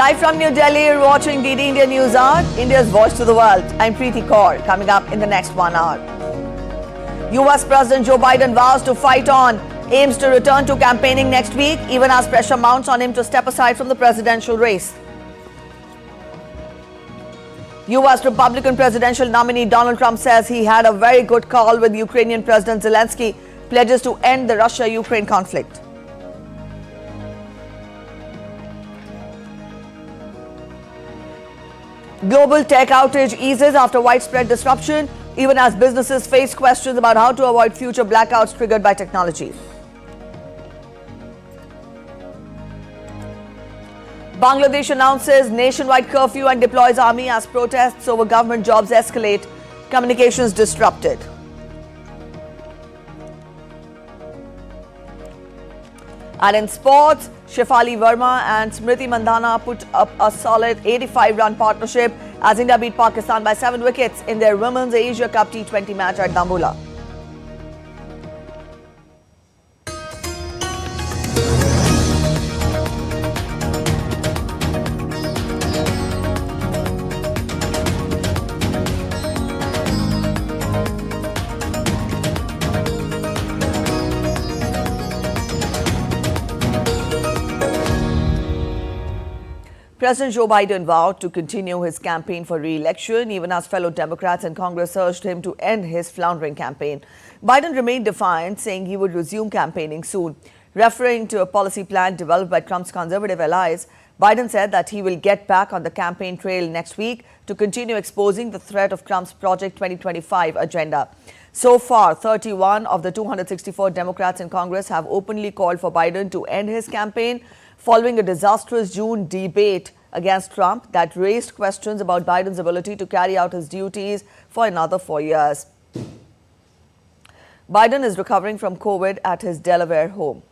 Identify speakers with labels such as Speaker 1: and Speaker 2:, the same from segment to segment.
Speaker 1: Live from New Delhi, you're watching DD India News Hour, India's voice to the world. I'm Preeti Kaur. Coming up in the next 1 hour. US President Joe Biden vows to fight on, aims to return to campaigning next week, even as pressure mounts on him to step aside from the presidential race. US Republican presidential nominee Donald Trump says he had a very good call with Ukrainian President Zelensky, pledges to end the Russia-Ukraine conflict. Global tech outage eases after widespread disruption, even as businesses face questions about how to avoid future blackouts triggered by technology. Bangladesh announces nationwide curfew and deploys army as protests over government jobs escalate, communications disrupted. And in sports, Shefali Verma and Smriti Mandhana put up a solid 85-run partnership as India beat Pakistan by 7 wickets in their Women's Asia Cup T20 match at Dambulla. President Joe Biden vowed to continue his campaign for re-election, even as fellow Democrats in Congress urged him to end his floundering campaign. Biden remained defiant, saying he would resume campaigning soon. Referring to a policy plan developed by Trump's conservative allies, Biden said that he will get back on the campaign trail next week to continue exposing the threat of Trump's Project 2025 agenda. So far, 31 of the 264 Democrats in Congress have openly called for Biden to end his campaign, following a disastrous June debate against Trump that raised questions about Biden's ability to carry out his duties for another 4 years. Biden is recovering from COVID at his Delaware home.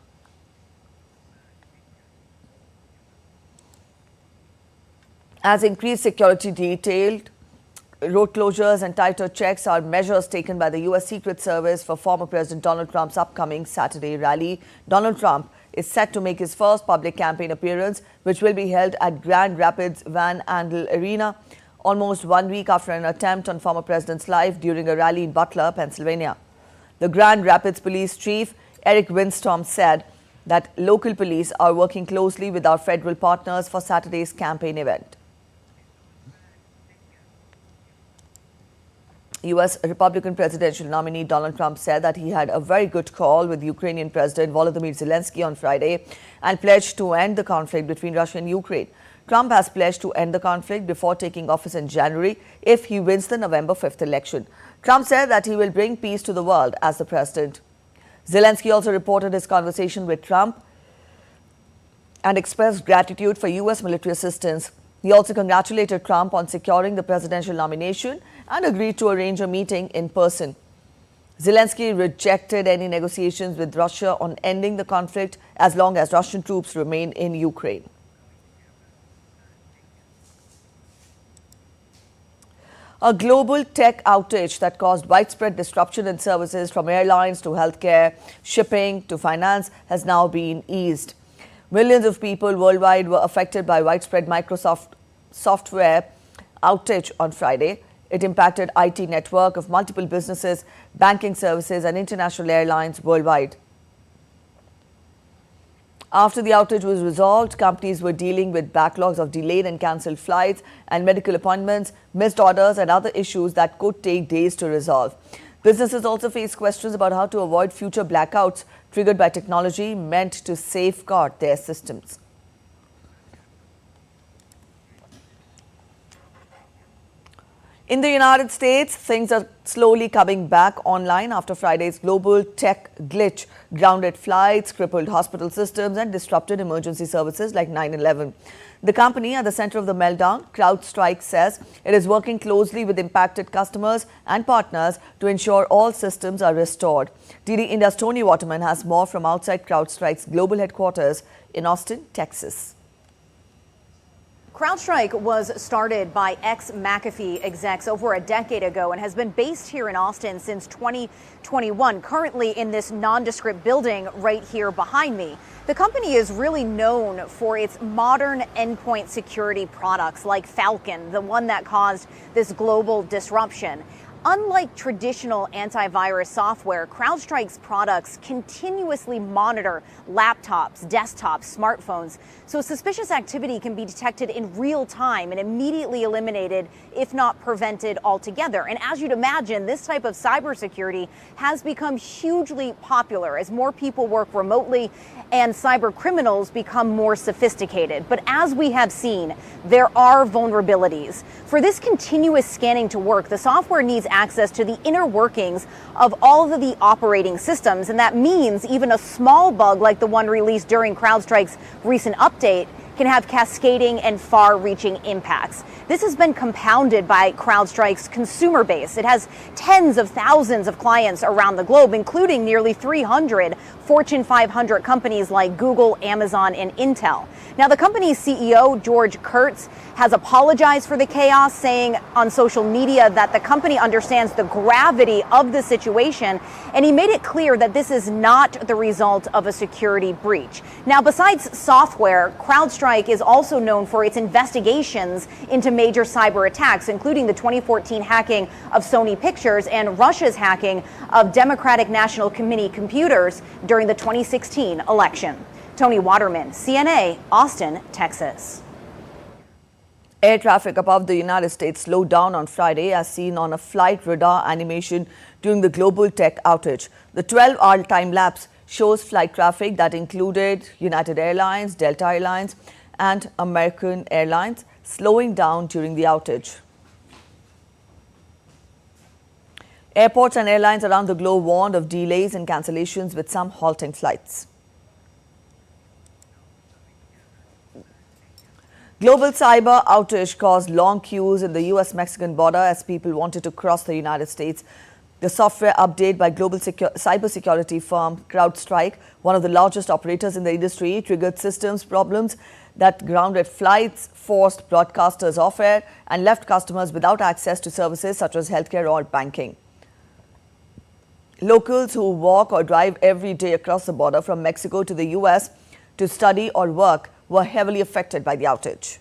Speaker 1: As increased security detailed, road closures and tighter checks are measures taken by the U.S. Secret Service for former President Donald Trump's upcoming Saturday rally. Donald Trump is set to make his first public campaign appearance, which will be held at Grand Rapids Van Andel Arena, almost 1 week after an attempt on former president's life during a rally in Butler, Pennsylvania. The Grand Rapids Police Chief, Eric Windstorm, said that local police are working closely with our federal partners for Saturday's campaign event. U.S. Republican presidential nominee Donald Trump said that he had a very good call with Ukrainian President Volodymyr Zelensky on Friday and pledged to end the conflict between Russia and Ukraine. Trump has pledged to end the conflict before taking office in January if he wins the November 5th election. Trump said that he will bring peace to the world as the president. Zelensky also reported his conversation with Trump and expressed gratitude for U.S. military assistance. He also congratulated Trump on securing the presidential nomination and agreed to arrange a meeting in person. Zelensky rejected any negotiations with Russia on ending the conflict as long as Russian troops remain in Ukraine. A global tech outage that caused widespread disruption in services from airlines to healthcare, shipping to finance has now been eased. Millions of people worldwide were affected by widespread Microsoft software outage on Friday. It impacted IT network of multiple businesses, banking services and international airlines worldwide. After the outage was resolved, companies were dealing with backlogs of delayed and cancelled flights and medical appointments, missed orders and other issues that could take days to resolve. Businesses also face questions about how to avoid future blackouts triggered by technology meant to safeguard their systems. In the United States, things are slowly coming back online after Friday's global tech glitch grounded flights, crippled hospital systems and disrupted emergency services like 9/11. The company at the center of the meltdown, CrowdStrike, says it is working closely with impacted customers and partners to ensure all systems are restored. DD India's Tony Waterman has more from outside CrowdStrike's global headquarters in Austin, Texas.
Speaker 2: CrowdStrike was started by ex-McAfee execs over a decade ago and has been based here in Austin since 2021, currently in this nondescript building right here behind me. The company is really known for its modern endpoint security products like Falcon, the one that caused this global disruption. Unlike traditional antivirus software, CrowdStrike's products continuously monitor laptops, desktops, smartphones, so suspicious activity can be detected in real time and immediately eliminated, if not prevented altogether. And as you'd imagine, this type of cybersecurity has become hugely popular as more people work remotely and cyber criminals become more sophisticated. But as we have seen, there are vulnerabilities. For this continuous scanning to work, the software needs access to the inner workings of all of the operating systems, and that means even a small bug like the one released during CrowdStrike's recent update can have cascading and far-reaching impacts. This has been compounded by CrowdStrike's consumer base. It has tens of thousands of clients around the globe, including nearly 300 Fortune 500 companies like Google, Amazon, and Intel. Now, the company's CEO, George Kurtz, has apologized for the chaos, saying on social media that the company understands the gravity of the situation, and he made it clear that this is not the result of a security breach. Now, besides software, CrowdStrike is also known for its investigations into major cyber attacks, including the 2014 hacking of Sony Pictures and Russia's hacking of Democratic National Committee computers during the 2016 election. Tony Waterman, CNA, Austin, Texas.
Speaker 1: Air traffic above the United States slowed down on Friday as seen on a flight radar animation during the global tech outage. The 12-hour time lapse shows flight traffic that included United Airlines, Delta Airlines, and American Airlines slowing down during the outage. Airports and airlines around the globe warned of delays and cancellations, with some halting flights. Global cyber outage caused long queues in the US-Mexican border as people wanted to cross the United States. The software update by global cybersecurity firm CrowdStrike, one of the largest operators in the industry, triggered systems problems that grounded flights, forced broadcasters off air, and left customers without access to services such as healthcare or banking. Locals who walk or drive every day across the border from Mexico to the US to study or work were heavily affected by the outage.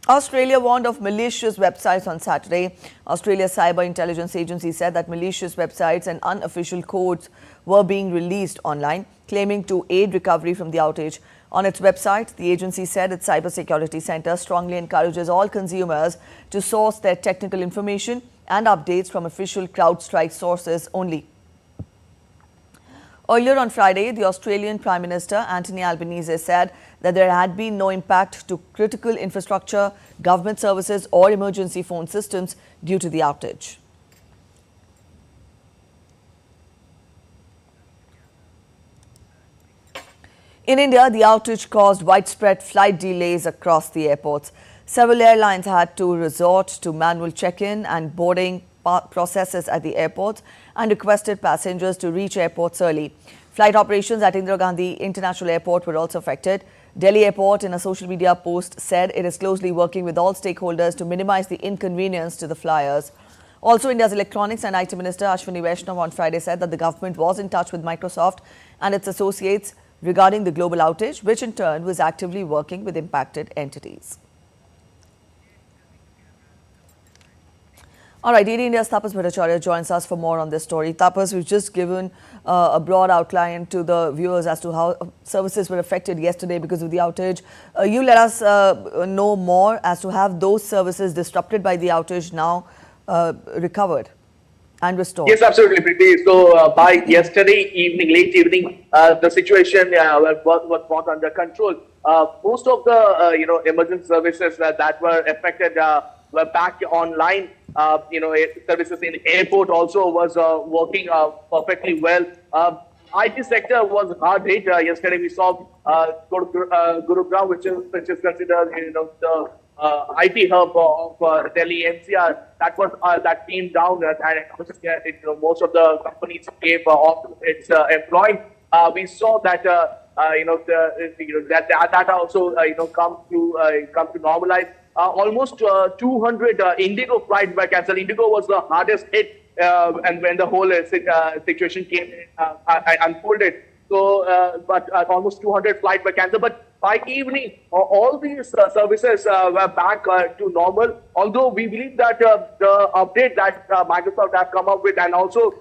Speaker 1: Australia warned of malicious websites on Saturday. Australia's Cyber Intelligence Agency said that malicious websites and unofficial codes were being released online, claiming to aid recovery from the outage. On its website, the agency said its cybersecurity center strongly encourages all consumers to source their technical information and updates from official CrowdStrike sources only. Earlier on Friday, the Australian Prime Minister Anthony Albanese said that there had been no impact to critical infrastructure, government services or emergency phone systems due to the outage. In India, the outage caused widespread flight delays across the airports. Several airlines had to resort to manual check-in and boarding processes at the airports and requested passengers to reach airports early. Flight operations at Indira Gandhi International Airport were also affected. Delhi Airport, in a social media post, said it is closely working with all stakeholders to minimize the inconvenience to the flyers. Also, India's Electronics and IT Minister Ashwini Vaishnav on Friday said that the government was in touch with Microsoft and its associates regarding the global outage, which in turn was actively working with impacted entities. All right, ED India's Tapas Bhattacharya joins us for more on this story. Tapas, we've just given a broad outline to the viewers as to how services were affected yesterday because of the outage. You let us know more as to have those services disrupted by the outage now recovered and restored.
Speaker 3: Yes, absolutely, Preeti. So by yesterday evening, late evening, the situation was brought under control. Most of the emergency services that were affected were back online. Services in airport also was working perfectly well. IT sector was hard hit. Yesterday we saw Gurugram, which is considered the IT hub of Delhi NCR. That came down, and most of the companies gave off its employees. We saw that that also come to normalize. Almost 200 Indigo flights were cancelled. Indigo was the hardest hit, and when the whole situation came unfolded. So, but almost 200 flights were cancelled. But by evening, all these services were back to normal. Although we believe that the update that Microsoft have come up with, and also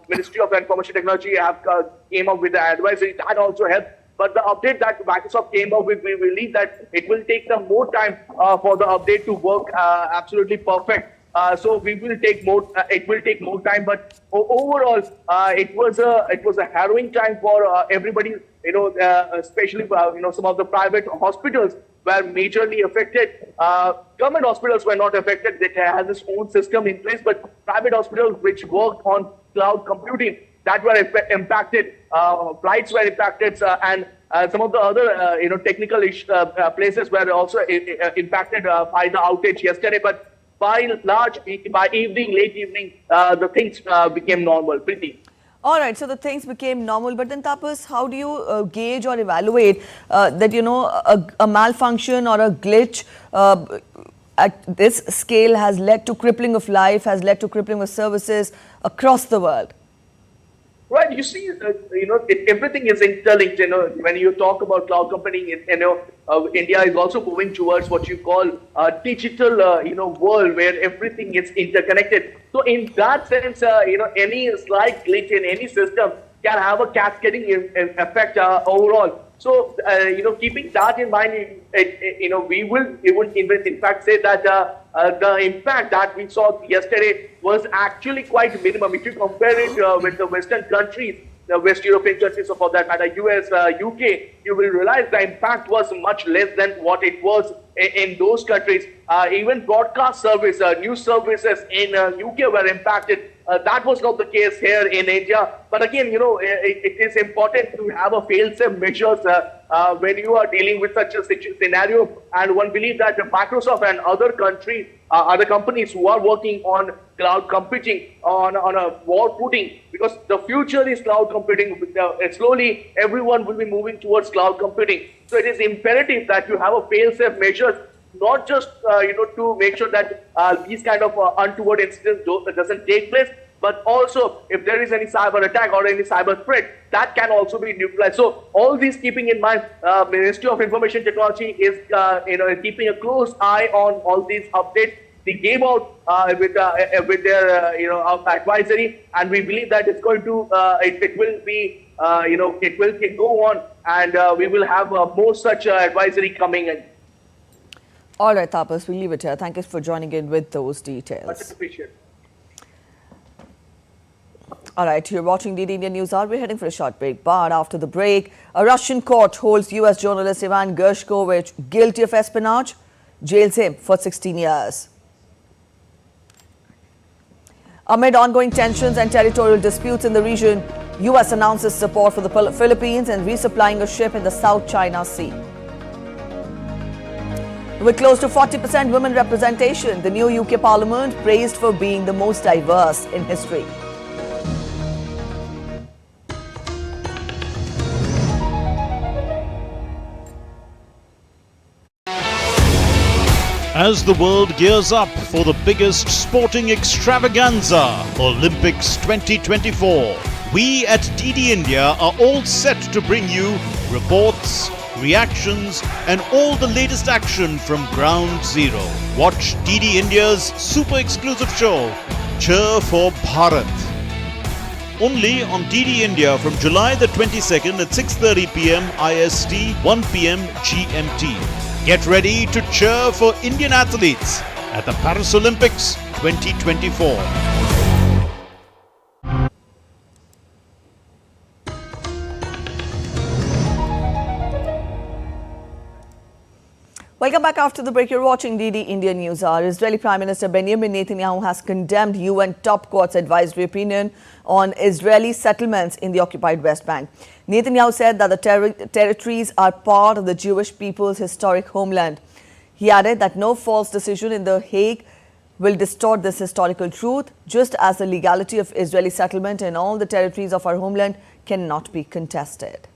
Speaker 3: Ministry of Information Technology have came up with the advisory, that also helped. But the update that Microsoft came up with, we believe that it will take them more time for the update to work absolutely perfect. So we will take more. It will take more time, but overall, it was a harrowing time for everybody. Especially some of the private hospitals were majorly affected. Government hospitals were not affected; they had this own system in place. But private hospitals which worked on cloud computing, that were impacted. Flights were impacted, and some of the other technical places were also impacted by the outage yesterday. But by late evening, the things became normal, pretty.
Speaker 1: All right, so the things became normal. But then, Tapas, how do you gauge or evaluate that, a malfunction or a glitch at this scale has led to crippling of life, has led to crippling of services across the world?
Speaker 3: Right, you see, everything is interlinked. When you talk about cloud computing, India is also moving towards what you call a digital, world where everything is interconnected. So, in that sense, any slight glitch in any system can have a cascading effect overall. So, keeping that in mind, we will in fact say that the impact that we saw yesterday was actually quite minimum. If you compare it with the Western countries, the West European countries, so for that matter, US, UK, you will realize the impact was much less than what it was in those countries. Even broadcast service, news services in UK were impacted. That was not the case here in India. But again, it is important to have a fail-safe measures when you are dealing with such a scenario. And one believes that Microsoft and other companies who are working on cloud computing on a war footing, because the future is cloud computing. Slowly, everyone will be moving towards cloud computing. So it is imperative that you have a fail-safe measures, not just to make sure that these kind of untoward incidents doesn't take place, but also if there is any cyber attack or any cyber threat, that can also be neutralized. So all these keeping in mind, Ministry of Information Technology is keeping a close eye on all these updates. They came out with their advisory, and we believe that it's going to it will go on, and we will have more such advisory coming in.
Speaker 1: All right, Tapas, we'll leave it here. Thank you for joining in with those details.
Speaker 3: Much appreciated.
Speaker 1: All right, you're watching DD India News Hour. We're heading for a short break. But after the break, a Russian court holds U.S. journalist Ivan Gershkovich guilty of espionage, jails him for 16 years. Amid ongoing tensions and territorial disputes in the region, U.S. announces support for the Philippines and resupplying a ship in the South China Sea. With close to 40% women representation, the new UK Parliament praised for being the most diverse in history.
Speaker 4: As the world gears up for the biggest sporting extravaganza, Olympics 2024, we at DD India are all set to bring you reports, reactions and all the latest action from Ground Zero. Watch DD India's super exclusive show, Cheer for Bharat. Only on DD India from July the 22nd at 6:30 p.m. IST, 1 p.m. GMT. Get ready to cheer for Indian athletes at the Paris Olympics 2024.
Speaker 1: Welcome back after the break. You're watching DD India News Hour. Israeli Prime Minister Benjamin Netanyahu has condemned UN top court's advisory opinion on Israeli settlements in the occupied West Bank. Netanyahu said that the territories are part of the Jewish people's historic homeland. He added that no false decision in The Hague will distort this historical truth, just as the legality of Israeli settlement in all the territories of our homeland cannot be contested.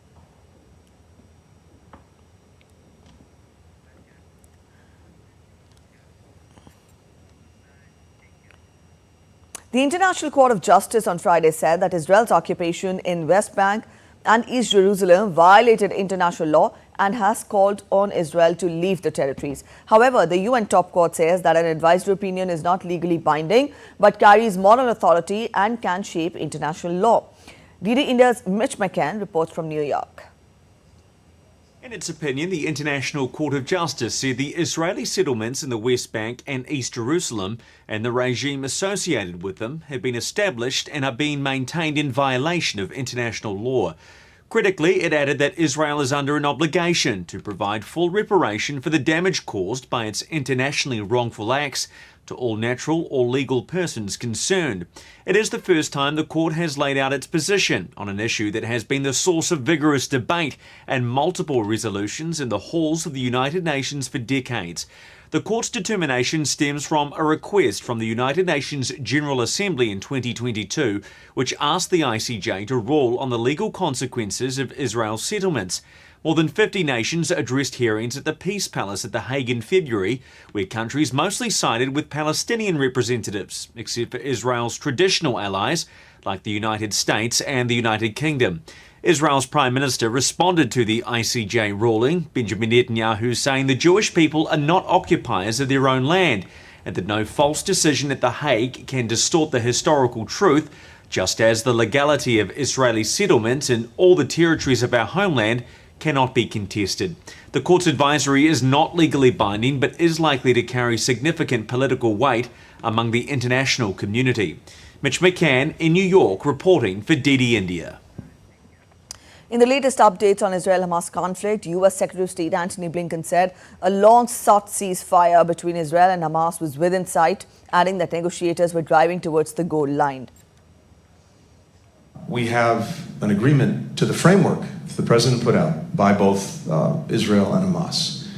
Speaker 1: The International Court of Justice on Friday said that Israel's occupation in West Bank and East Jerusalem violated international law and has called on Israel to leave the territories. However, the UN top court says that an advisory opinion is not legally binding but carries moral authority and can shape international law. DD India's Mitch McCann reports from New York.
Speaker 5: In its opinion, the International Court of Justice said the Israeli settlements in the West Bank and East Jerusalem and the regime associated with them have been established and are being maintained in violation of international law. Critically, it added that Israel is under an obligation to provide full reparation for the damage caused by its internationally wrongful acts to all natural or legal persons concerned. It is the first time the court has laid out its position on an issue that has been the source of vigorous debate and multiple resolutions in the halls of the United Nations for decades. The court's determination stems from a request from the United Nations General Assembly in 2022, which asked the ICJ to rule on the legal consequences of Israel's settlements. More than 50 nations addressed hearings at the Peace Palace at The Hague in February, where countries mostly sided with Palestinian representatives, except for Israel's traditional allies, like the United States and the United Kingdom. Israel's Prime Minister responded to the ICJ ruling, Benjamin Netanyahu saying the Jewish people are not occupiers of their own land, and that no false decision at The Hague can distort the historical truth, just as the legality of Israeli settlements in all the territories of our homeland cannot be contested. The court's advisory is not legally binding but is likely to carry significant political weight among the international community. Mitch McCann in New York reporting for DD India.
Speaker 1: In the latest updates on Israel-Hamas conflict, U.S. Secretary of State Antony Blinken said a long-sought ceasefire between Israel and Hamas was within sight, adding that negotiators were driving towards the goal line.
Speaker 6: We have an agreement to the framework the President put out by both Israel and Hamas.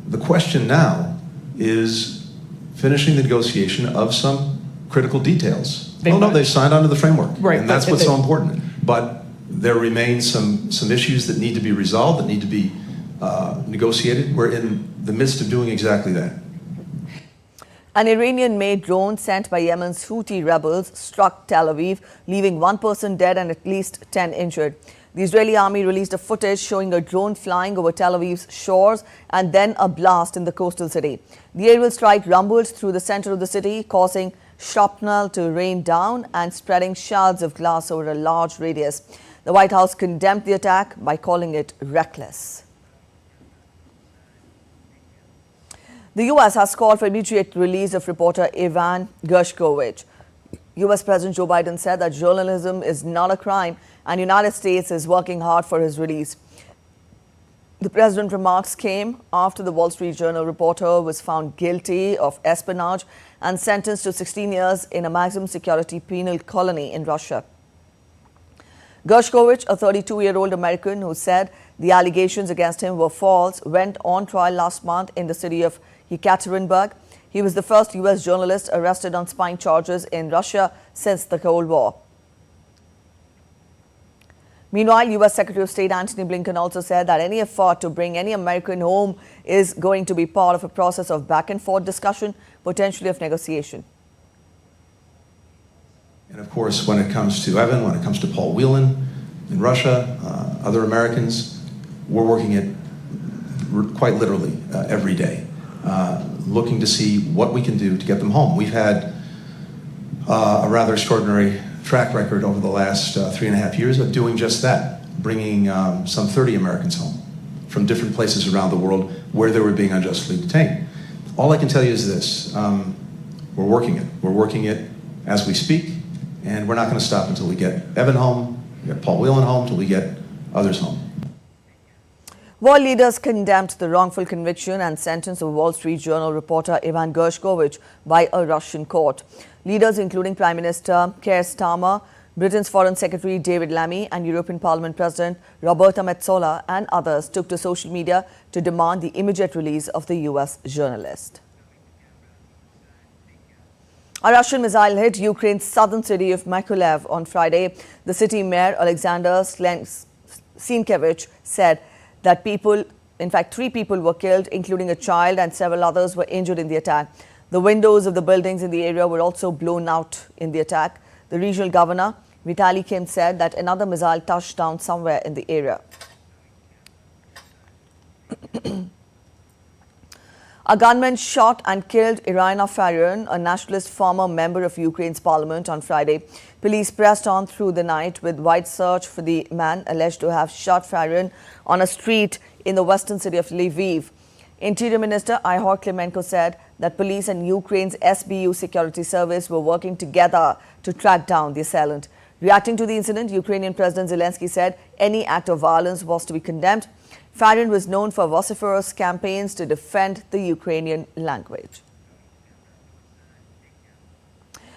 Speaker 6: The question now is finishing the negotiation of some critical details. No, they signed onto the framework, right, and that's what's so important. But there remain some issues that need to be resolved, that need to be negotiated. We're in the midst of doing exactly that.
Speaker 1: An Iranian-made drone sent by Yemen's Houthi rebels struck Tel Aviv, leaving one person dead and at least 10 injured. The Israeli army released a footage showing a drone flying over Tel Aviv's shores and then a blast in the coastal city. The aerial strike rumbled through the center of the city, causing shrapnel to rain down and spreading shards of glass over a large radius. The White House condemned the attack by calling it reckless. The U.S. has called for immediate release of reporter Evan Gershkovich. U.S. President Joe Biden said that journalism is not a crime and the United States is working hard for his release. The president's remarks came after the Wall Street Journal reporter was found guilty of espionage and sentenced to 16 years in a maximum security penal colony in Russia. Gershkovich, a 32-year-old American who said the allegations against him were false, went on trial last month in the city of Yekaterinburg. He was the first U.S. journalist arrested on spying charges in Russia since the Cold War. Meanwhile, U.S. Secretary of State Antony Blinken also said that any effort to bring any American home is going to be part of a process of back-and-forth discussion, potentially of negotiation.
Speaker 6: And of course, when it comes to Evan, when it comes to Paul Whelan in Russia, other Americans, we're working it quite literally every day, looking to see what we can do to get them home. We've had a rather extraordinary track record over the last 3.5 years of doing just that, bringing some 30 Americans home from different places around the world where they were being unjustly detained. All I can tell you is this, we're working it. We're working it as we speak, and we're not going to stop until we get Evan home, we get Paul Whelan home, until we get others home.
Speaker 1: World leaders condemned the wrongful conviction and sentence of Wall Street Journal reporter Evan Gershkovich by a Russian court. Leaders including Prime Minister Keir Starmer, Britain's Foreign Secretary David Lammy and European Parliament President Roberta Metsola and others took to social media to demand the immediate release of the US journalist. A Russian missile hit Ukraine's southern city of Mykolaiv on Friday. The city mayor Alexander Sienkiewicz said that 3 people were killed, including a child, and several others were injured in the attack. The windows of the buildings in the area were also blown out in the attack. The regional governor, Vitaly Kim, said that another missile touched down somewhere in the area. A gunman shot and killed Irina Faryun, a nationalist former member of Ukraine's parliament, on Friday. Police pressed on through the night with wide search for the man alleged to have shot Faryun on a street in the western city of Lviv. Interior Minister Ihor Klimenko said that police and Ukraine's SBU security service were working together to track down the assailant. Reacting to the incident, Ukrainian President Zelensky said any act of violence was to be condemned. Faryun was known for vociferous campaigns to defend the Ukrainian language.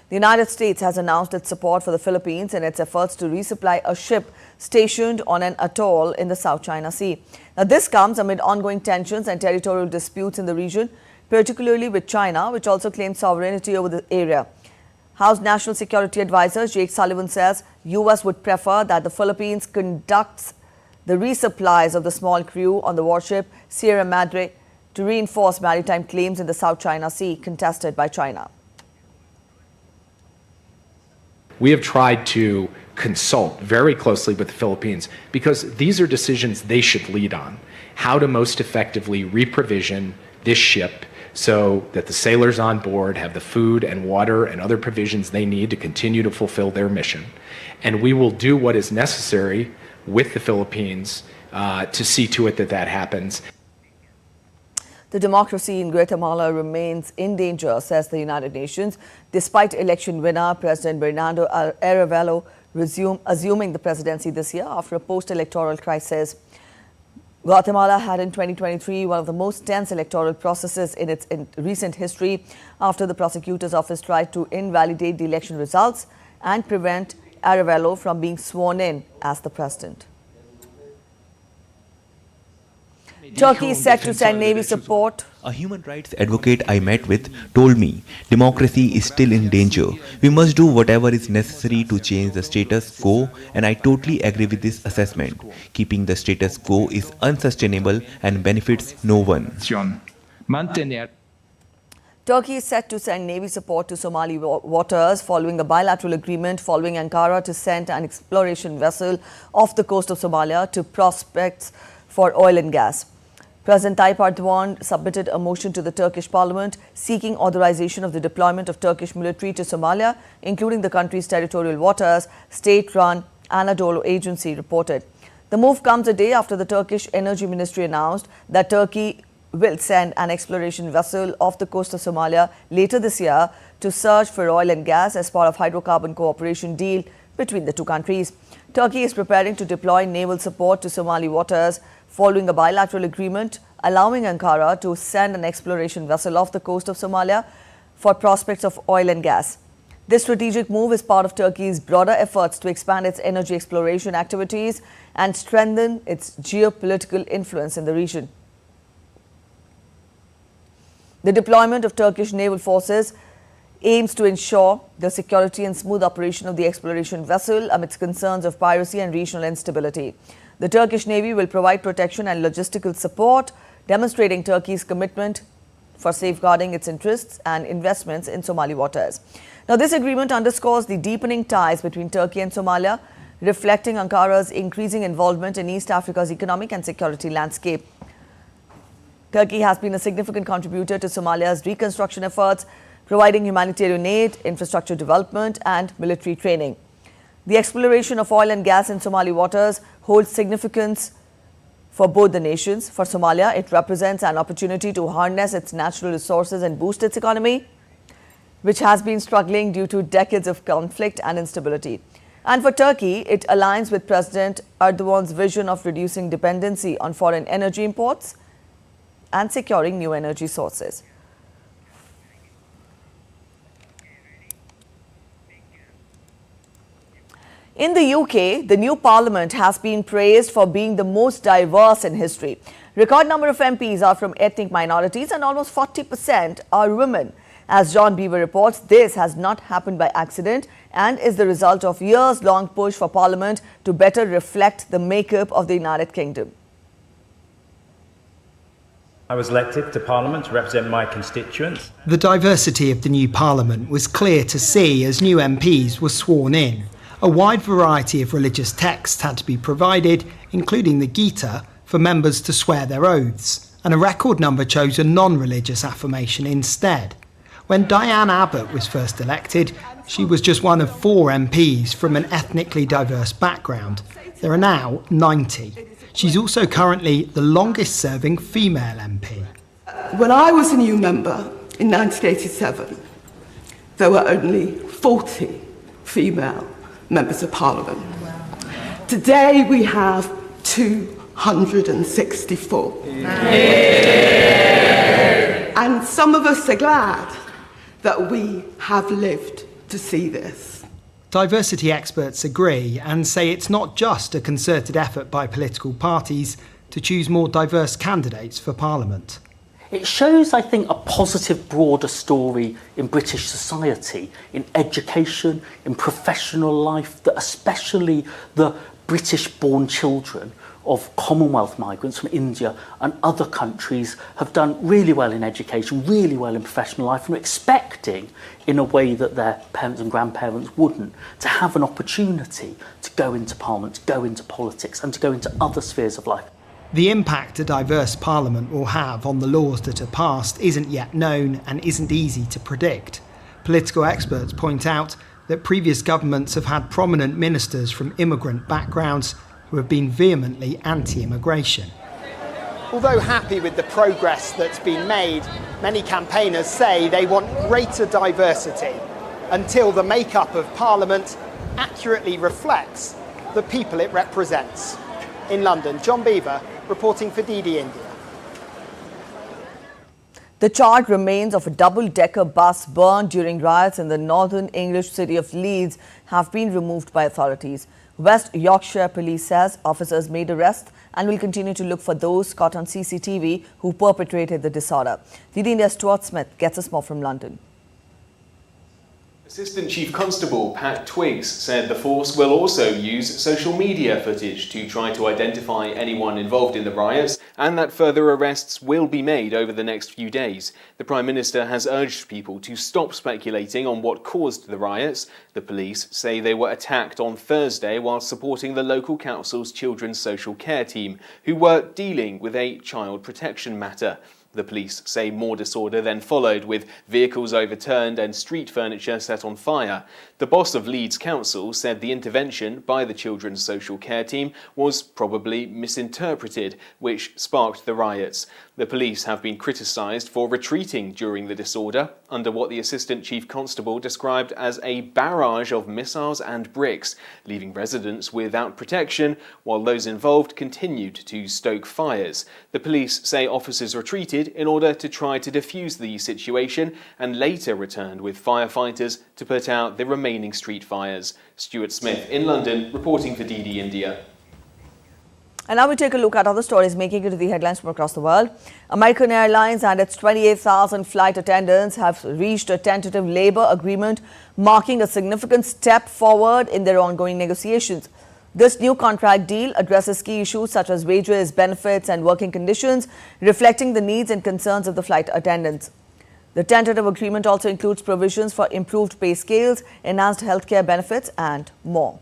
Speaker 1: The United States has announced its support for the Philippines in its efforts to resupply a ship stationed on an atoll in the South China Sea. Now, this comes amid ongoing tensions and territorial disputes in the region, particularly with China, which also claims sovereignty over the area. House National Security Advisor Jake Sullivan says U.S. would prefer that the Philippines conducts the resupplies of the small crew on the warship Sierra Madre to reinforce maritime claims in the South China Sea contested by China.
Speaker 7: We have tried to consult very closely with the Philippines because these are decisions they should lead on. How to most effectively reprovision this ship so that the sailors on board have the food and water and other provisions they need to continue to fulfill their mission. And we will do what is necessary with the Philippines to see to it that that happens.
Speaker 1: The democracy in Guatemala remains in danger, says the United Nations, despite election winner President Bernardo Arevalo assuming the presidency this year after a post-electoral crisis. Guatemala had in 2023 one of the most tense electoral processes in its recent history after the prosecutor's office tried to invalidate the election results and prevent Arevalo from being sworn in as the president. Turkey is set to send Navy support.
Speaker 8: A human rights advocate I met with told me democracy is still in danger. We must do whatever is necessary to change the status quo, and I totally agree with this assessment. Keeping the status quo is unsustainable and benefits no one.
Speaker 1: Turkey is set to send Navy support to Somali waters following a bilateral agreement following Ankara to send an exploration vessel off the coast of Somalia to prospects for oil and gas. President Tayyip Erdogan submitted a motion to the Turkish parliament seeking authorization of the deployment of Turkish military to Somalia, including the country's territorial waters, state-run Anadolu agency reported. The move comes a day after the Turkish Energy Ministry announced that Turkey will send an exploration vessel off the coast of Somalia later this year to search for oil and gas as part of hydrocarbon cooperation deal between the two countries. Turkey is preparing to deploy naval support to Somali waters following a bilateral agreement allowing Ankara to send an exploration vessel off the coast of Somalia for prospects of oil and gas. This strategic move is part of Turkey's broader efforts to expand its energy exploration activities and strengthen its geopolitical influence in the region. The deployment of Turkish naval forces aims to ensure the security and smooth operation of the exploration vessel amidst concerns of piracy and regional instability. The Turkish Navy will provide protection and logistical support, demonstrating Turkey's commitment for safeguarding its interests and investments in Somali waters. Now, this agreement underscores the deepening ties between Turkey and Somalia, reflecting Ankara's increasing involvement in East Africa's economic and security landscape. Turkey has been a significant contributor to Somalia's reconstruction efforts, providing humanitarian aid, infrastructure development, and military training. The exploration of oil and gas in Somali waters holds significance for both the nations. For Somalia, it represents an opportunity to harness its natural resources and boost its economy, which has been struggling due to decades of conflict and instability. And for Turkey, it aligns with President Erdogan's vision of reducing dependency on foreign energy imports and securing new energy sources. In the UK, the new parliament has been praised for being the most diverse in history. Record number of MPs are from ethnic minorities and almost 40% are women. As John Beaver reports, this has not happened by accident and is the result of years-long push for parliament to better reflect the makeup of the United Kingdom.
Speaker 9: I was elected to Parliament to represent my constituents.
Speaker 10: The diversity of the new Parliament was clear to see as new MPs were sworn in. A wide variety of religious texts had to be provided, including the Gita, for members to swear their oaths, and a record number chose a non-religious affirmation instead. When Diane Abbott was first elected, she was just one of 4 MPs from an ethnically diverse background. There are now 90. She's also currently the longest-serving female MP.
Speaker 11: When I was a new member in 1987, there were only 40 female members of Parliament. Today we have 264. And some of us are glad that we have lived to see this.
Speaker 10: Diversity experts agree and say it's not just a concerted effort by political parties to choose more diverse candidates for Parliament.
Speaker 12: It shows, I think, a positive, broader story in British society, in education, in professional life, that especially the British-born children of Commonwealth migrants from India and other countries have done really well in education, really well in professional life, and are expecting, in a way that their parents and grandparents wouldn't, to have an opportunity to go into Parliament, to go into politics, and to go into other spheres of life.
Speaker 10: The impact a diverse Parliament will have on the laws that are passed isn't yet known and isn't easy to predict. Political experts point out that previous governments have had prominent ministers from immigrant backgrounds who have been vehemently anti-immigration.
Speaker 13: Although happy with the progress that's been made, many campaigners say they want greater diversity until the makeup of Parliament accurately reflects the people it represents. In London, John Beaver reporting for DD India.
Speaker 1: The charred remains of a double-decker bus burned during riots in the northern English city of Leeds have been removed by authorities. West Yorkshire Police says officers made arrests and will continue to look for those caught on CCTV who perpetrated the disorder. DD India's Stuart Smith gets us more from London.
Speaker 14: Assistant Chief Constable Pat Twiggs said the force will also use social media footage to try to identify anyone involved in the riots and that further arrests will be made over the next few days. The Prime Minister has urged people to stop speculating on what caused the riots. The police say they were attacked on Thursday while supporting the local council's children's social care team, who were dealing with a child protection matter. The police say more disorder then followed, with vehicles overturned and street furniture set on fire. The boss of Leeds Council said the intervention by the children's social care team was probably misinterpreted, which sparked the riots. The police have been criticised for retreating during the disorder under what the Assistant Chief Constable described as a barrage of missiles and bricks, leaving residents without protection while those involved continued to stoke fires. The police say officers retreated in order to try to defuse the situation and later returned with firefighters to put out the remaining street fires. Stuart Smith in London reporting for DD India.
Speaker 1: And now we take a look at other stories making it to the headlines from across the world. American Airlines and its 28,000 flight attendants have reached a tentative labor agreement, marking a significant step forward in their ongoing negotiations. This new contract deal addresses key issues such as wages, benefits and working conditions, reflecting the needs and concerns of the flight attendants. The tentative agreement also includes provisions for improved pay scales, enhanced healthcare benefits and more.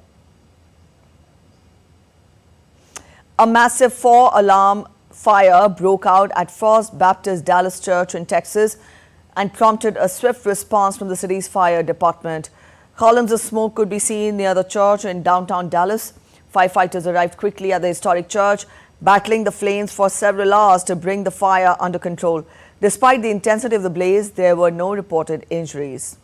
Speaker 1: A massive 4-alarm fire broke out at First Baptist Dallas Church in Texas and prompted a swift response from the city's fire department. Columns of smoke could be seen near the church in downtown Dallas. Firefighters arrived quickly at the historic church, battling the flames for several hours to bring the fire under control. Despite the intensity of the blaze, there were no reported injuries.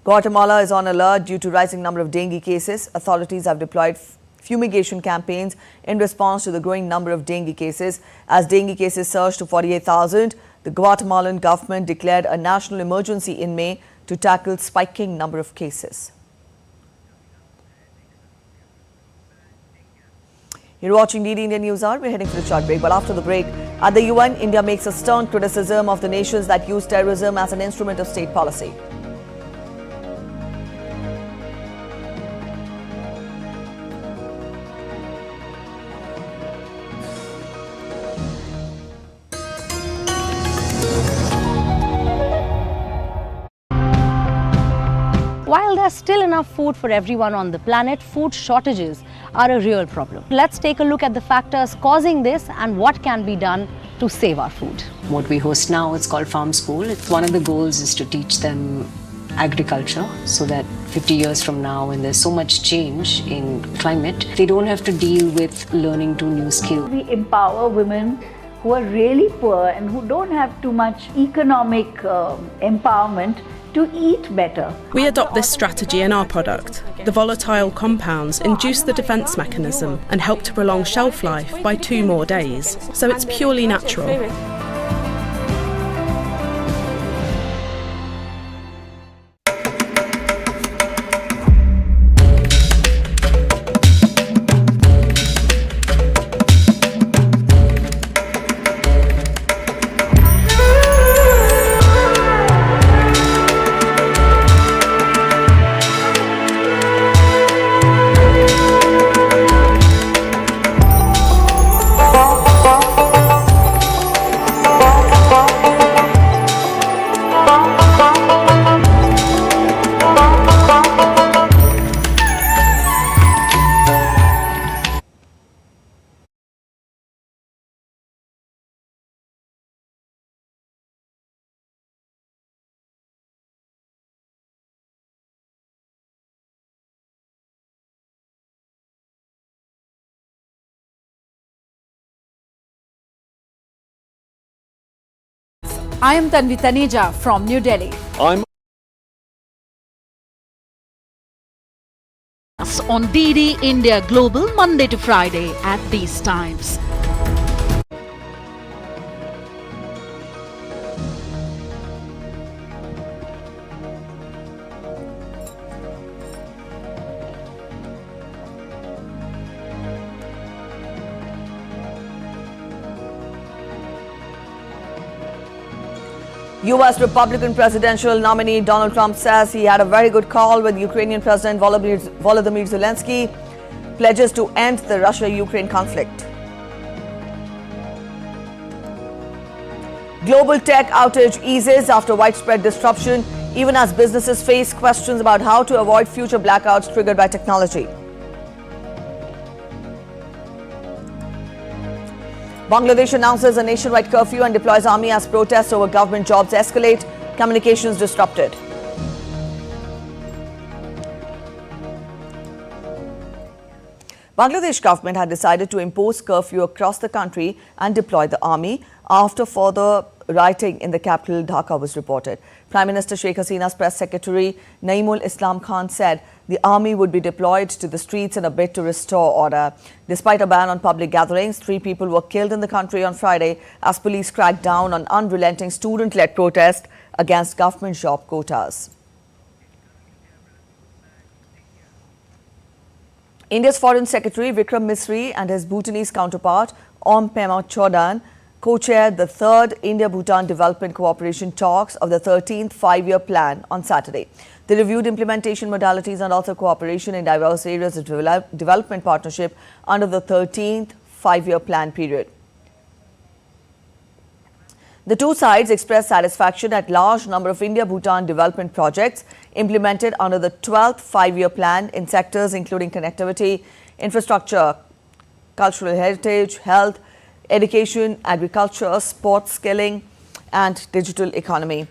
Speaker 1: Guatemala is on alert due to rising number of dengue cases. Authorities have deployed fumigation campaigns in response to the growing number of dengue cases. As dengue cases surged to 48,000, the Guatemalan government declared a national emergency in May to tackle spiking number of cases. You're watching DD India News Hour. We're heading for the short break. But after the break, at the UN, India makes a stern criticism of the nations that use terrorism as an instrument of state policy.
Speaker 15: still enough food for everyone on the planet, food shortages are a real problem. Let's take a look at the factors causing this and what can be done to save our food.
Speaker 16: What we host now, it's called Farm School. One of the goals is to teach them agriculture so that 50 years from now, when there's so much change in climate, they don't have to deal with learning two new skills.
Speaker 17: We empower women who are really poor and who don't have too much economic empowerment to eat better.
Speaker 18: We adopt this strategy in our product. The volatile compounds induce the defence mechanism and help to prolong shelf life by 2 more days, so it's purely natural.
Speaker 19: I am Tanvi Taneja from New Delhi.
Speaker 20: I'm
Speaker 19: on DD India Global Monday to Friday at these times.
Speaker 1: U.S. Republican presidential nominee Donald Trump says he had a very good call with Ukrainian President Volodymyr Zelensky, pledges to end the Russia-Ukraine conflict. Global tech outage eases after widespread disruption, even as businesses face questions about how to avoid future blackouts triggered by technology. Bangladesh announces a nationwide curfew and deploys army as protests over government jobs escalate, communications disrupted. Bangladesh government had decided to impose curfew across the country and deploy the army after further rioting in the capital Dhaka was reported. Prime Minister Sheikh Hasina's press secretary Naeemul Islam Khan said the army would be deployed to the streets in a bid to restore order. Despite a ban on public gatherings, 3 people were killed in the country on Friday as police cracked down on unrelenting student-led protest against government job quotas. India's Foreign Secretary Vikram Misri and his Bhutanese counterpart Om Pema Chodhan co-chaired the 3rd India-Bhutan Development Cooperation talks of the 13th 5-year plan on Saturday. They reviewed implementation modalities and also cooperation in diverse areas of development partnership under the 13th 5-year plan period. The two sides expressed satisfaction at large number of India-Bhutan development projects implemented under the 12th 5-year plan in sectors including connectivity, infrastructure, cultural heritage, health, education, agriculture, sports skilling and digital economy.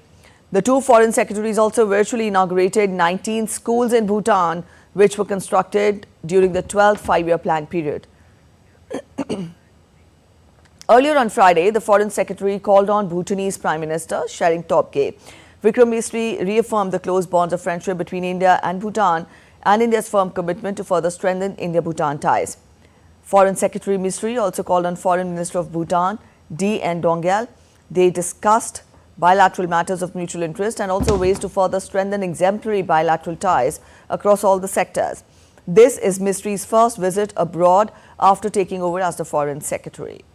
Speaker 1: The two foreign secretaries also virtually inaugurated 19 schools in Bhutan which were constructed during the 12th 5-year plan period. Earlier on Friday, the Foreign Secretary called on Bhutanese Prime Minister Tshering Tobgay. Vikram Misri reaffirmed the close bonds of friendship between India and Bhutan and India's firm commitment to further strengthen India-Bhutan ties. Foreign Secretary Misri also called on Foreign Minister of Bhutan, D.N. Dongyal. They discussed bilateral matters of mutual interest and also ways to further strengthen exemplary bilateral ties across all the sectors. This is Misri's first visit abroad after taking over as the Foreign Secretary.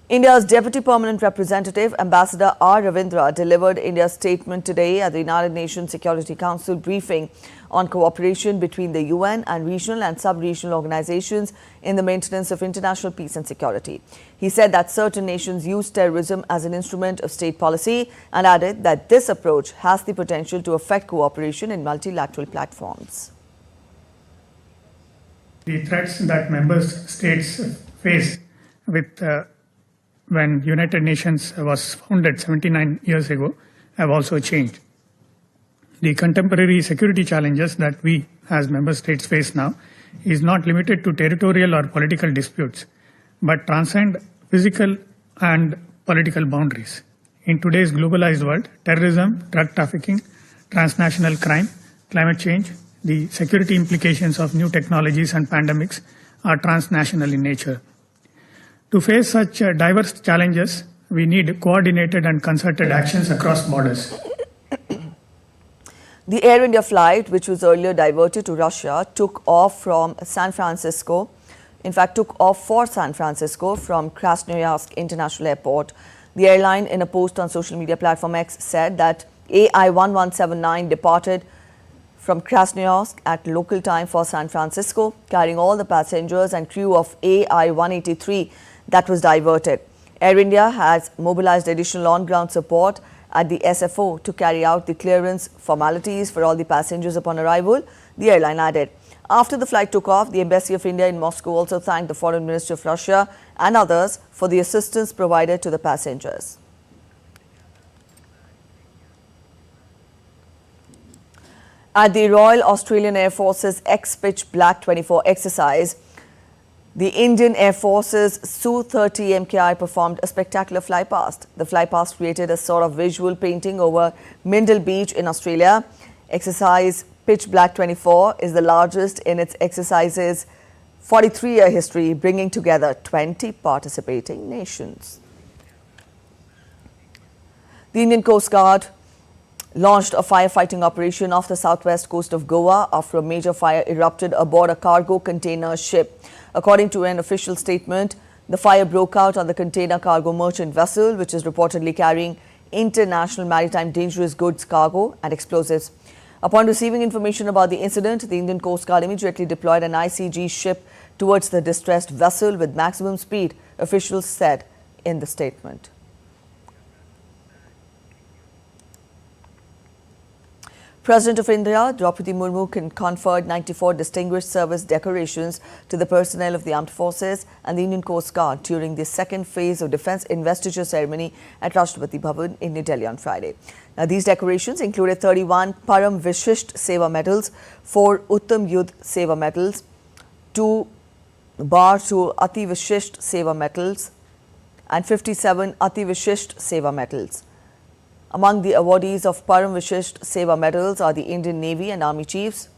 Speaker 1: India's Deputy Permanent Representative, Ambassador R. Ravindra, delivered India's statement today at the United Nations Security Council briefing on cooperation between the UN and regional and sub-regional organizations in the maintenance of international peace and security. He said that certain nations use terrorism as an instrument of state policy and added that this approach has the potential to affect cooperation in multilateral platforms.
Speaker 20: The threats that member states face with when United Nations was founded 79 years ago have also changed. The contemporary security challenges that we as member states face now is not limited to territorial or political disputes, but transcend physical and political boundaries. In today's globalized world, terrorism, drug trafficking, transnational crime, climate change, the security implications of new technologies and pandemics are transnational in nature. To face such diverse challenges, we need coordinated and concerted actions across borders.
Speaker 1: The Air India flight, which was earlier diverted to Russia, took off for San Francisco from Krasnoyarsk International Airport. The airline, in a post on social media platform X, said that AI-1179 departed from Krasnoyarsk at local time for San Francisco, carrying all the passengers and crew of AI-183 that was diverted. Air India has mobilized additional on-ground support at the SFO to carry out the clearance formalities for all the passengers upon arrival, the airline added. After the flight took off, the Embassy of India in Moscow also thanked the Foreign Minister of Russia and others for the assistance provided to the passengers. At the Royal Australian Air Force's X-Pitch Black 24 exercise, the Indian Air Force's Su-30 MKI performed a spectacular flypast. The flypast created a sort of visual painting over Mindle Beach in Australia. Exercise Pitch Black 24 is the largest in its exercise's 43-year history, bringing together 20 participating nations. The Indian Coast Guard launched a firefighting operation off the southwest coast of Goa after a major fire erupted aboard a cargo container ship. According to an official statement, the fire broke out on the container cargo merchant vessel, which is reportedly carrying international maritime dangerous goods cargo and explosives. Upon receiving information about the incident, the Indian Coast Guard immediately deployed an ICG ship towards the distressed vessel with maximum speed, officials said in the statement. President of India, Draupadi Murmu, conferred 94 Distinguished Service decorations to the personnel of the Armed Forces and the Indian Coast Guard during the second phase of Defence Investiture Ceremony at Rashtrapati Bhavan in New Delhi on Friday. Now, these decorations included 31 Param Vishisht Seva medals, 4 Uttam Yudh Seva medals, 2 Bar to Ati Vishisht Seva medals, and 57 Ati Vishisht Seva medals. Among the awardees of Param Vishisht Seva medals are the Indian Navy and Army chiefs.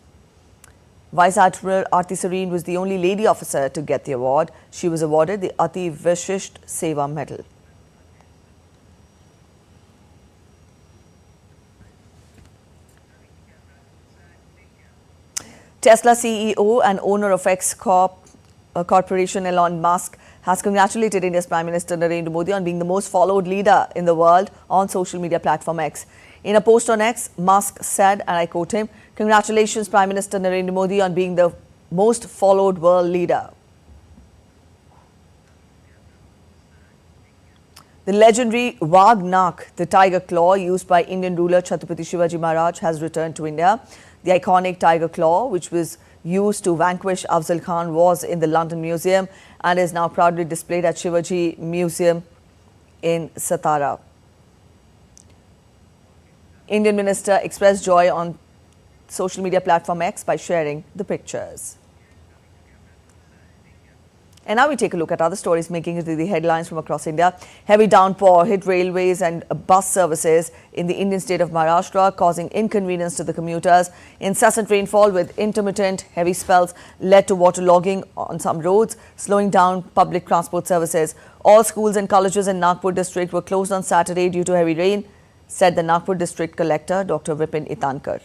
Speaker 1: Vice Admiral Aarti Sareen was the only lady officer to get the award. She was awarded the Ati Vishisht Seva medal. Tesla CEO and owner of X Corporation Elon Musk has congratulated India's Prime Minister Narendra Modi on being the most followed leader in the world on social media platform X. In a post on X, Musk said, and I quote him, "Congratulations Prime Minister Narendra Modi on being the most followed world leader." The legendary Vagnak, the tiger claw used by Indian ruler Chhatrapati Shivaji Maharaj, has returned to India. The iconic tiger claw, which was used to vanquish Afzal Khan, was in the London Museum and is now proudly displayed at Shivaji Museum in Satara. Indian minister expressed joy on social media platform X by sharing the pictures. And now we take a look at other stories making it to the headlines from across India. Heavy downpour hit railways and bus services in the Indian state of Maharashtra, causing inconvenience to the commuters. Incessant rainfall with intermittent heavy spells led to waterlogging on some roads, slowing down public transport services. All schools and colleges in Nagpur district were closed on Saturday due to heavy rain, said the Nagpur district collector, Dr. Vipin Itankar.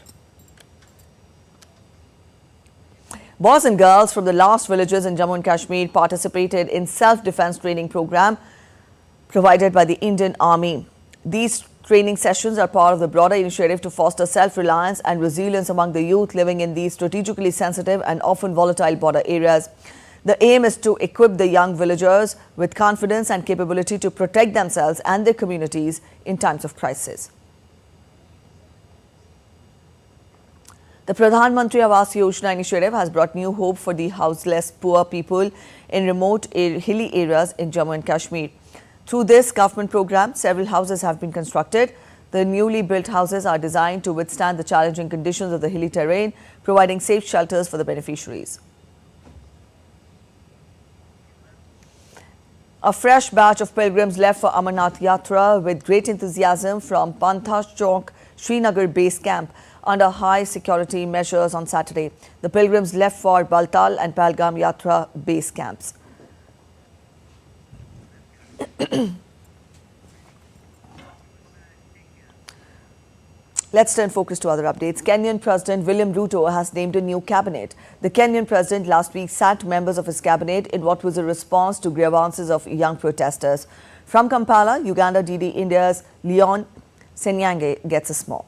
Speaker 1: Boys and girls from the last villages in Jammu and Kashmir participated in self-defense training program provided by the Indian Army. These training sessions are part of the broader initiative to foster self-reliance and resilience among the youth living in these strategically sensitive and often volatile border areas. The aim is to equip the young villagers with confidence and capability to protect themselves and their communities in times of crisis. The Pradhan Mantri Awas Yojana initiative has brought new hope for the houseless poor people in remote hilly areas in Jammu and Kashmir. Through this government program, several houses have been constructed. The newly built houses are designed to withstand the challenging conditions of the hilly terrain, providing safe shelters for the beneficiaries. A fresh batch of pilgrims left for Amarnath Yatra with great enthusiasm from Pantha Chowk, Srinagar base camp under high security measures on Saturday. The pilgrims left for Baltal and Pahalgam Yatra base camps. Let's turn focus to other updates. Kenyan President William Ruto has named a new cabinet. The Kenyan president last week sacked members of his cabinet in what was a response to grievances of young protesters. From Kampala, Uganda, DD India's Leon Senyange gets us more.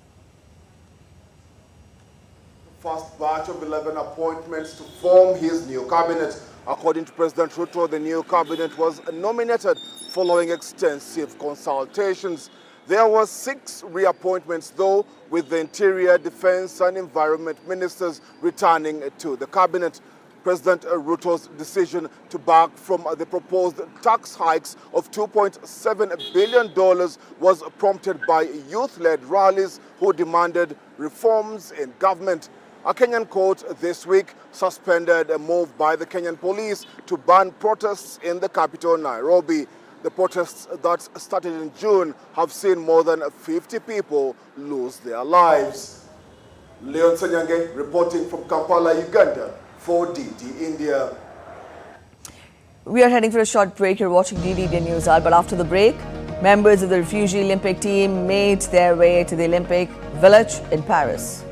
Speaker 21: First batch of 11 appointments to form his new cabinet. According to President Ruto, the new cabinet was nominated following extensive consultations. There were 6 reappointments, though, with the Interior, Defense and Environment ministers returning to the cabinet. President Ruto's decision to back from the proposed tax hikes of $2.7 billion was prompted by youth-led rallies who demanded reforms in government. A Kenyan court this week suspended a move by the Kenyan police to ban protests in the capital, Nairobi. The protests that started in June have seen more than 50 people lose their lives. Leon Senyange reporting from Kampala, Uganda for DD India.
Speaker 1: We are heading for a short break. You're watching DD India News Hour, but after the break, members of the refugee Olympic team made their way to the Olympic Village in Paris.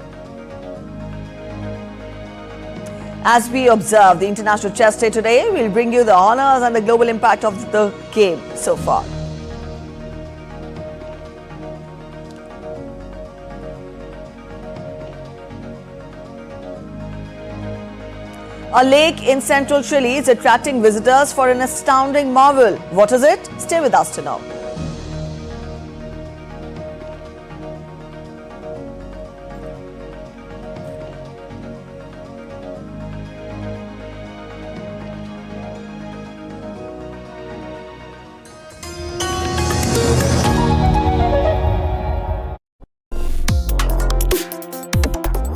Speaker 1: As we observe the International Chess Day today, we'll bring you the honors and the global impact of the game so far. A lake in central Chile is attracting visitors for an astounding marvel. What is it? Stay with us to know.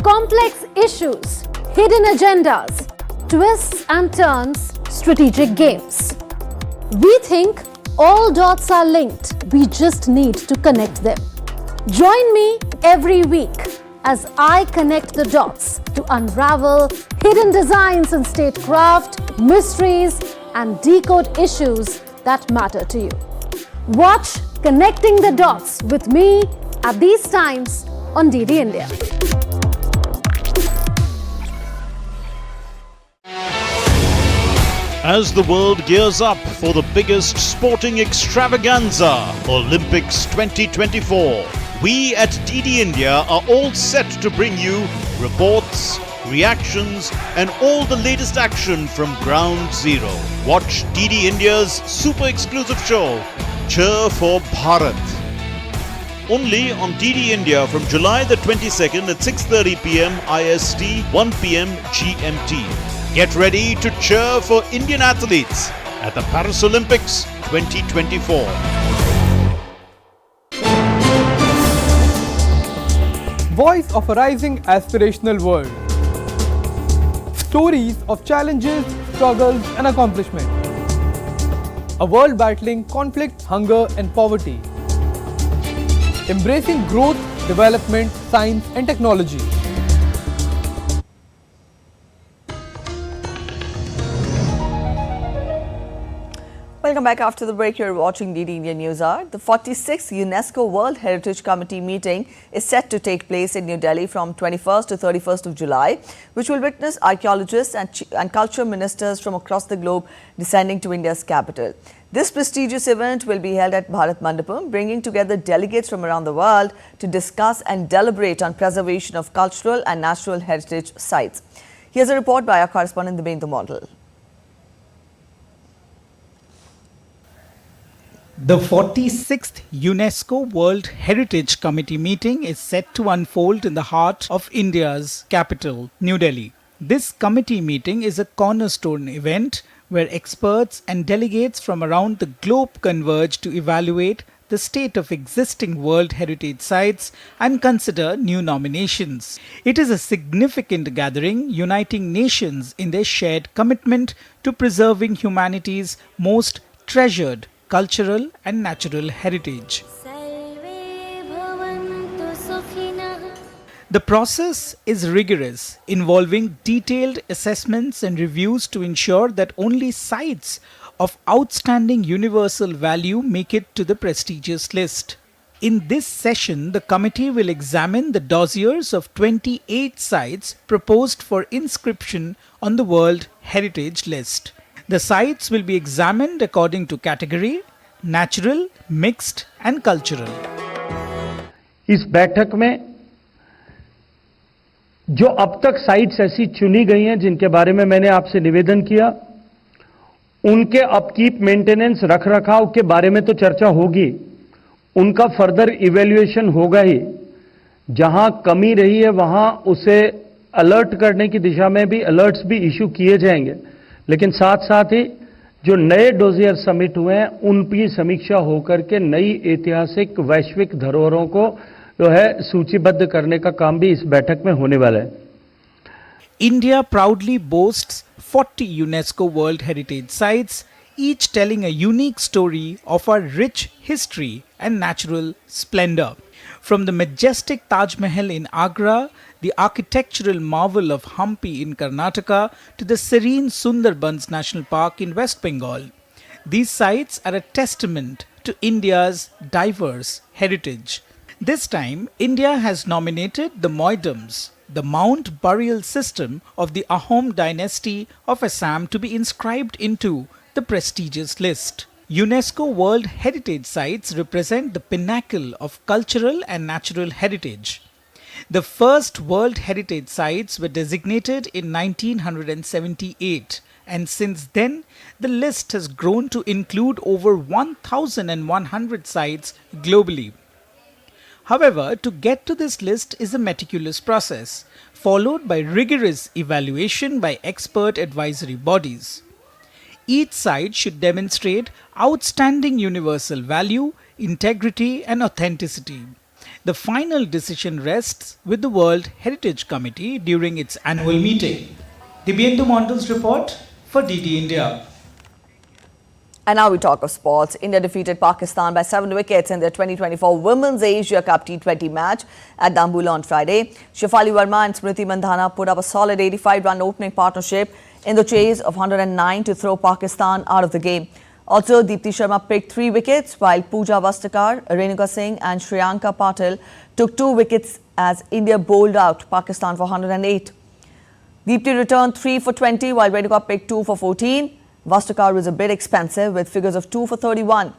Speaker 22: Complex issues, hidden agendas, twists and turns, strategic games. We think all dots are linked. We just need to connect them. Join me every week as I connect the dots to unravel hidden designs in statecraft, mysteries, and decode issues that matter to you. Watch Connecting the Dots with me at these times on DD India.
Speaker 4: As the world gears up for the biggest sporting extravaganza, Olympics 2024, we at DD India are all set to bring you reports, reactions and all the latest action from Ground Zero. Watch DD India's super exclusive show, Cheer for Bharat. Only on DD India from July the 22nd at 6:30 p.m. IST, 1 p.m. GMT. Get ready to cheer for Indian athletes at the Paris Olympics 2024.
Speaker 23: Voice of a rising aspirational world. Stories of challenges, struggles and accomplishment. A world battling conflict, hunger and poverty. Embracing growth, development, science and technology.
Speaker 1: Welcome back after the break. You're watching DD India News Hour. The 46th UNESCO World Heritage Committee meeting is set to take place in New Delhi from 21st to 31st of July, which will witness archaeologists and culture ministers from across the globe descending to India's capital. This prestigious event will be held at Bharat Mandapam, bringing together delegates from around the world to discuss and deliberate on preservation of cultural and natural heritage sites. Here's a report by our correspondent, Dibyendu Mondal.
Speaker 2: The 46th UNESCO World Heritage Committee meeting is set to unfold in the heart of India's capital, New Delhi. This committee meeting is a cornerstone event where experts and delegates from around the globe converge to evaluate the state of existing World Heritage sites and consider new nominations. It is a significant gathering uniting nations in their shared commitment to preserving humanity's most treasured cultural and natural heritage. The process is rigorous, involving detailed assessments and reviews to ensure that only sites of outstanding universal value make it to the prestigious list. In this session, the committee will examine the dossiers of 28 sites proposed for inscription on the World Heritage List. The sites will be examined according to category, natural, mixed and cultural.
Speaker 3: इस बैठक में जो अब तक sites ऐसी चुनी गई हैं जिनके बारे में मैंने आपसे निवेदन किया, उनके अपकीप मेंटेनेंस रखरखाव के बारे में तो चर्चा होगी, उनका फर्दर इवैल्यूएशन होगा ही। जहां कमी रही है वहां उसे अलर्ट करने की दिशा में भी अलर्ट्स भी इशू किए जाएंगे, लेकिन साथ साथ ही जो नए डोजियर समिट हुए हैं उनकी समीक्षा होकर के नई ऐतिहासिक वैश्विक धरोहरों को जो है सूचीबद्ध करने का काम भी इस बैठक में होने वाला है।
Speaker 2: India proudly boasts 40 UNESCO World Heritage sites, each telling a unique story of our rich history and natural splendor. From the majestic Taj Mahal in Agra, the architectural marvel of Hampi in Karnataka, to the serene Sundarbans National Park in West Bengal. These sites are a testament to India's diverse heritage. This time, India has nominated the Moidams, the Mount burial system of the Ahom dynasty of Assam, to be inscribed into the prestigious list. UNESCO World Heritage Sites represent the pinnacle of cultural and natural heritage. The first World Heritage Sites were designated in 1978, and since then, the list has grown to include over 1,100 sites globally. However, to get to this list is a meticulous process, followed by rigorous evaluation by expert advisory bodies. Each site should demonstrate outstanding universal value, integrity, and authenticity. The final decision rests with the World Heritage Committee during its annual meeting. Dibyendu Mondal's report for DD India.
Speaker 1: And now we talk of sports. India defeated Pakistan by 7 wickets in their 2024 Women's Asia Cup T20 match at Dambulla on Friday. Shefali Verma and Smriti Mandhana put up a solid 85-run opening partnership in the chase of 109 to throw Pakistan out of the game. Also, Deepti Sharma picked 3 wickets, while Pooja Vastakar, Renuka Singh and Shriyanka Patil took 2 wickets as India bowled out Pakistan for 108. Deepti returned 3 for 20, while Renuka picked 2 for 14. Vastakar was a bit expensive with figures of 2 for 31.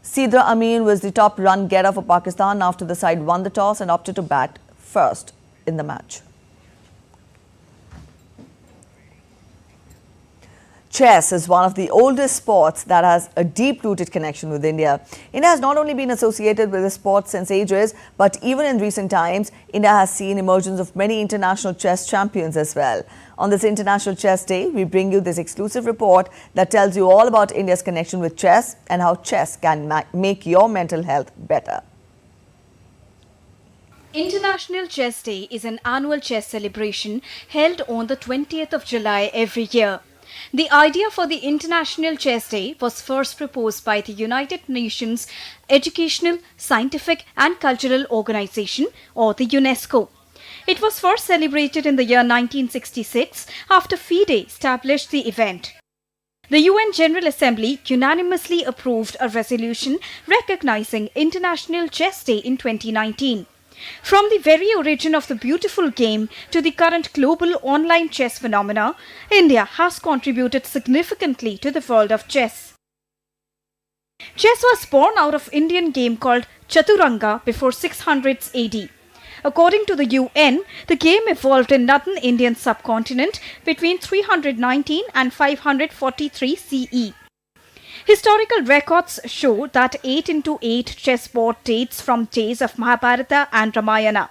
Speaker 1: Sidra Amin was the top run getter for Pakistan after the side won the toss and opted to bat first in the match. Chess is one of the oldest sports that has a deep-rooted connection with India. India has not only been associated with the sport since ages, but even in recent times, India has seen emergence of many international chess champions as well. On this International Chess Day, we bring you this exclusive report that tells you all about India's connection with chess and how chess can make your mental health better.
Speaker 5: International Chess Day is an annual chess celebration held on the 20th of July every year. The idea for the International Chess Day was first proposed by the United Nations Educational, Scientific and Cultural Organization, or the UNESCO. It was first celebrated in the year 1966 after FIDE established the event. The UN General Assembly unanimously approved a resolution recognizing International Chess Day in 2019. From the very origin of the beautiful game to the current global online chess phenomena, India has contributed significantly to the world of chess. Chess was born out of Indian game called Chaturanga before 600s AD. According to the UN, the game evolved in northern Indian subcontinent between 319 and 543 CE. Historical records show that 8x8 chessboard dates from days of Mahabharata and Ramayana.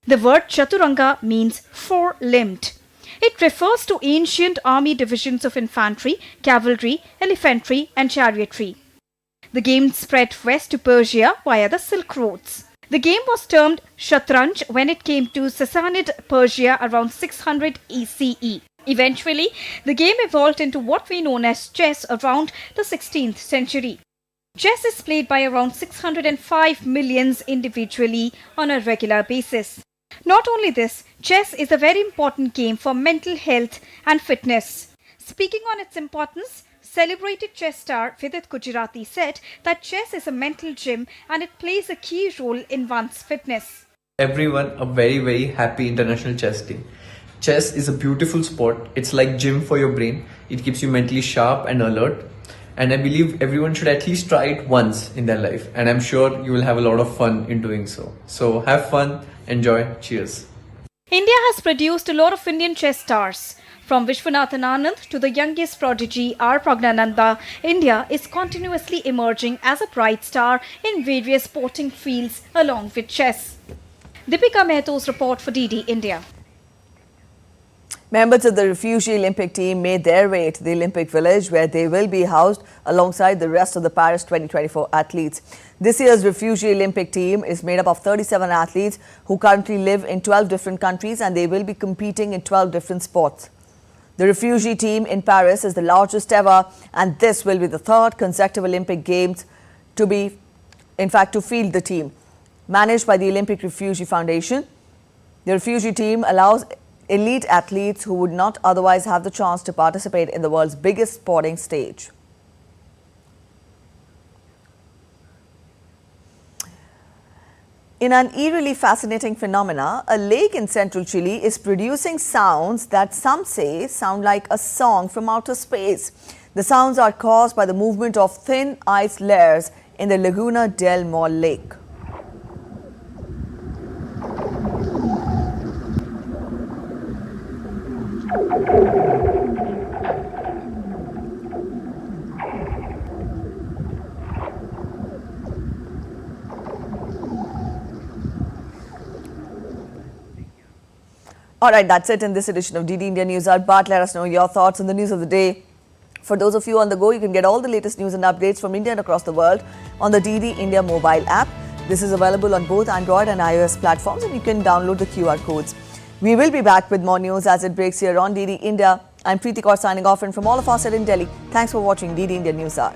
Speaker 5: The word Chaturanga means four-limbed. It refers to ancient army divisions of infantry, cavalry, elephantry and chariotry. The game spread west to Persia via the Silk Roads. The game was termed Shatranj when it came to Sassanid Persia around 600 CE. Eventually, the game evolved into what we know as chess around the 16th century. Chess is played by around 605 millions individually on a regular basis. Not only this, chess is a very important game for mental health and fitness. Speaking on its importance, celebrated chess star Vidit Gujarati said that chess is a mental gym and it plays a key role in one's fitness.
Speaker 6: Everyone a very happy International Chess Day. Chess is a beautiful sport. It's like gym for your brain. It keeps you mentally sharp and alert. And I believe everyone should at least try it once in their life. And I'm sure you will have a lot of fun in doing so. So have fun, enjoy, cheers.
Speaker 5: India has produced a lot of Indian chess stars. From Vishwanathan Anand to the youngest prodigy R. Pragnananda, India is continuously emerging as a bright star in various sporting fields along with chess. Deepika Mehto's report for DD India.
Speaker 1: Members of the refugee Olympic team made their way to the Olympic Village where they will be housed alongside the rest of the Paris 2024 athletes. This year's refugee Olympic team is made up of 37 athletes who currently live in 12 different countries and they will be competing in 12 different sports. The refugee team in Paris is the largest ever and this will be the third consecutive Olympic Games to field the team. Managed by the Olympic Refugee Foundation, the refugee team allows elite athletes who would not otherwise have the chance to participate in the world's biggest sporting stage. In an eerily fascinating phenomena, a lake in central Chile is producing sounds that some say sound like a song from outer space. The sounds are caused by the movement of thin ice layers in the Laguna del Mol lake. All right, that's it in this edition of DD India News Hour. But let us know your thoughts on the news of the day. For those of you on the go, you can get all the latest news and updates from India and across the world on the DD India mobile app. This is available on both Android and iOS platforms and you can download the QR codes. We will be back with more news as it breaks here on DD India. I'm Preeti Kaur signing off and from all of us at in Delhi, thanks for watching DD India News Hour.